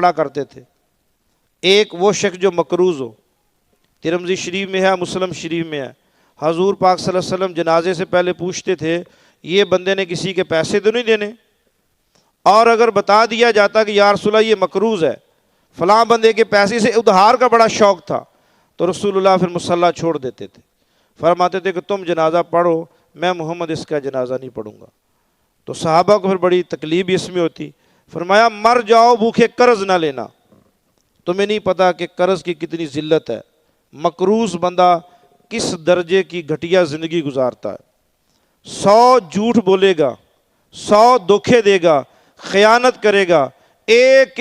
پڑھا کرتے تھے۔ ایک وہ شخص جو مقروض ہو، ترمذی شریف میں ہے، مسلم شریف میں ہے، حضور پاک صلی اللہ علیہ وسلم جنازے سے پہلے پوچھتے تھے یہ بندے نے کسی کے پیسے تو نہیں دینے، اور اگر بتا دیا جاتا کہ یا رسول اللہ یہ مقروض ہے، فلاں بندے کے پیسے سے ادھار کا بڑا شوق تھا، تو رسول اللہ پھر مصلی چھوڑ دیتے تھے، فرماتے تھے کہ تم جنازہ پڑھو، میں محمد اس کا جنازہ نہیں پڑھوں گا۔ تو صحابہ کو پھر بڑی تکلیف بھی اس میں ہوتی، فرمایا مر جاؤ بھوکے، قرض نہ لینا، تمہیں نہیں پتا کہ قرض کی کتنی ذلت ہے، مقروض بندہ کس درجے کی گھٹیا زندگی گزارتا ہے، 100 جھوٹ بولے گا، 100 دھوکے دے گا، خیانت کرے گا، ایک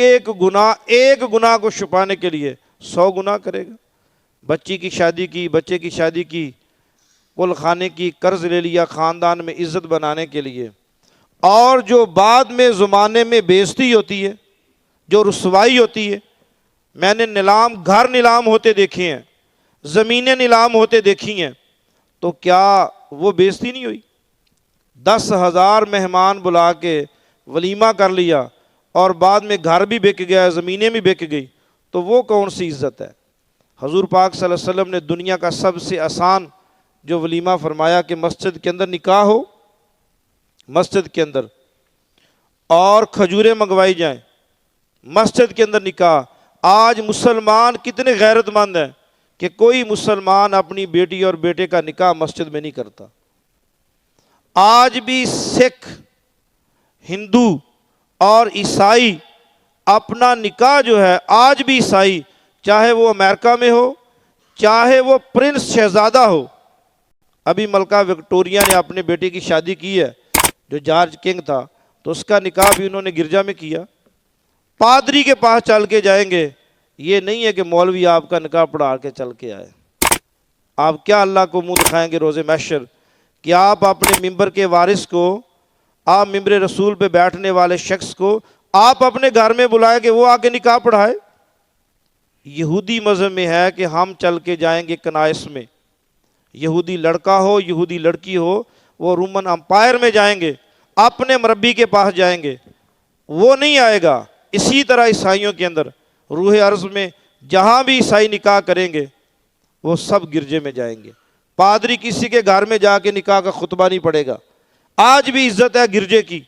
گناہ کو چھپانے کے لیے 100 گناہ کرے گا۔ بچے کی شادی کی، کل خانے کی قرض لے لیا خاندان میں عزت بنانے کے لیے، اور جو بعد میں زمانے میں بے عزتی ہوتی ہے، جو رسوائی ہوتی ہے، میں نے گھر نیلام ہوتے دیکھے ہیں، زمینیں نیلام ہوتے دیکھی ہیں، تو کیا وہ بے عزتی نہیں ہوئی؟ 10,000 مہمان بلا کے ولیمہ کر لیا اور بعد میں گھر بھی بک گیا، زمینیں بھی بک گئی، تو وہ کون سی عزت ہے؟ حضور پاک صلی اللہ علیہ وسلم نے دنیا کا سب سے آسان جو ولیمہ فرمایا کہ مسجد کے اندر نکاح ہو، مسجد کے اندر، اور کھجوریں منگوائی جائیں، مسجد کے اندر نکاح۔ آج مسلمان کتنے غیرت مند ہیں کہ کوئی مسلمان اپنی بیٹی اور بیٹے کا نکاح مسجد میں نہیں کرتا۔ آج بھی سکھ، ہندو اور عیسائی اپنا نکاح جو ہے، آج بھی عیسائی، چاہے وہ امریکہ میں ہو، چاہے وہ پرنس شہزادہ ہو۔ ابھی ملکہ وکٹوریہ نے اپنے بیٹے کی شادی کی ہے، جو جارج کنگ تھا، تو اس کا نکاح بھی انہوں نے گرجا میں کیا، پادری کے پاس چل کے جائیں گے۔ یہ نہیں ہے کہ مولوی آپ کا نکاح پڑھا کے چل کے آئے۔ آپ کیا اللہ کو منہ دکھائیں گے روز محشر کہ آپ اپنے ممبر کے وارث کو، آپ ممبر رسول پہ بیٹھنے والے شخص کو آپ اپنے گھر میں بلائیں کہ وہ آ کے نکاح پڑھائے؟ یہودی مذہب میں ہے کہ ہم چل کے جائیں گے کنائس میں، یہودی لڑکا ہو، یہودی لڑکی ہو، وہ رومن امپائر میں جائیں گے، اپنے مربی کے پاس جائیں گے، وہ نہیں آئے گا۔ اسی طرح عیسائیوں کے اندر روح ارض میں جہاں بھی عیسائی نکاح کریں گے وہ سب گرجے میں جائیں گے، پادری کسی کے گھر میں جا کے نکاح کا خطبہ نہیں پڑھے گا۔ آج بھی عزت ہے گرجے کی،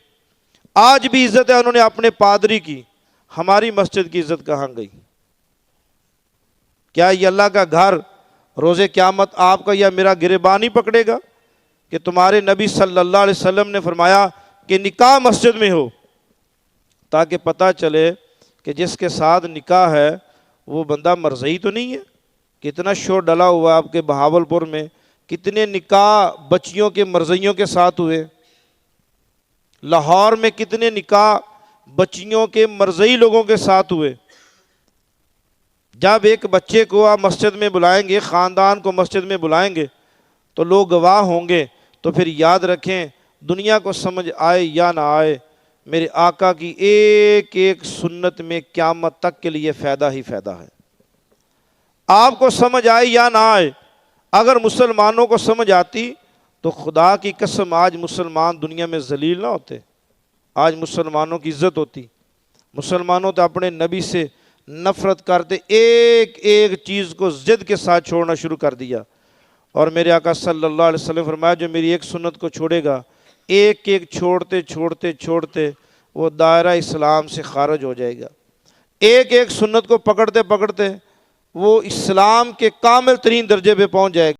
آج بھی عزت ہے انہوں نے اپنے پادری کی، ہماری مسجد کی عزت کہاں گئی؟ کیا یہ اللہ کا گھر روز قیامت آپ کا یا میرا گریباں نہیں پکڑے گا کہ تمہارے نبی صلی اللہ علیہ وسلم نے فرمایا کہ نکاح مسجد میں ہو، تاکہ پتہ چلے کہ جس کے ساتھ نکاح ہے وہ بندہ مرزئی تو نہیں ہے۔ کتنا شور ڈلا ہوا آپ کے بہاول پور میں، کتنے نکاح بچیوں کے مرزئیوں کے ساتھ ہوئے، لاہور میں کتنے نکاح بچیوں کے مرزئی لوگوں کے ساتھ ہوئے۔ جب ایک بچے کو آپ مسجد میں بلائیں گے، خاندان کو مسجد میں بلائیں گے تو لوگ گواہ ہوں گے، تو پھر یاد رکھیں دنیا کو سمجھ آئے یا نہ آئے، میرے آقا کی ایک ایک سنت میں قیامت تک کے لیے فائدہ ہی فائدہ ہے۔ آپ کو سمجھ آئے یا نہ آئے، اگر مسلمانوں کو سمجھ آتی تو خدا کی قسم آج مسلمان دنیا میں ذلیل نہ ہوتے، آج مسلمانوں کی عزت ہوتی۔ مسلمانوں تو اپنے نبی سے نفرت کرتے، ایک ایک چیز کو ضد کے ساتھ چھوڑنا شروع کر دیا، اور میرے آقا صلی اللہ علیہ وسلم فرمایا جو میری ایک سنت کو چھوڑے گا، ایک ایک چھوڑتے چھوڑتے چھوڑتے وہ دائرہ اسلام سے خارج ہو جائے گا، ایک ایک سنت کو پکڑتے پکڑتے وہ اسلام کے کامل ترین درجے پہ پہنچ جائے گا۔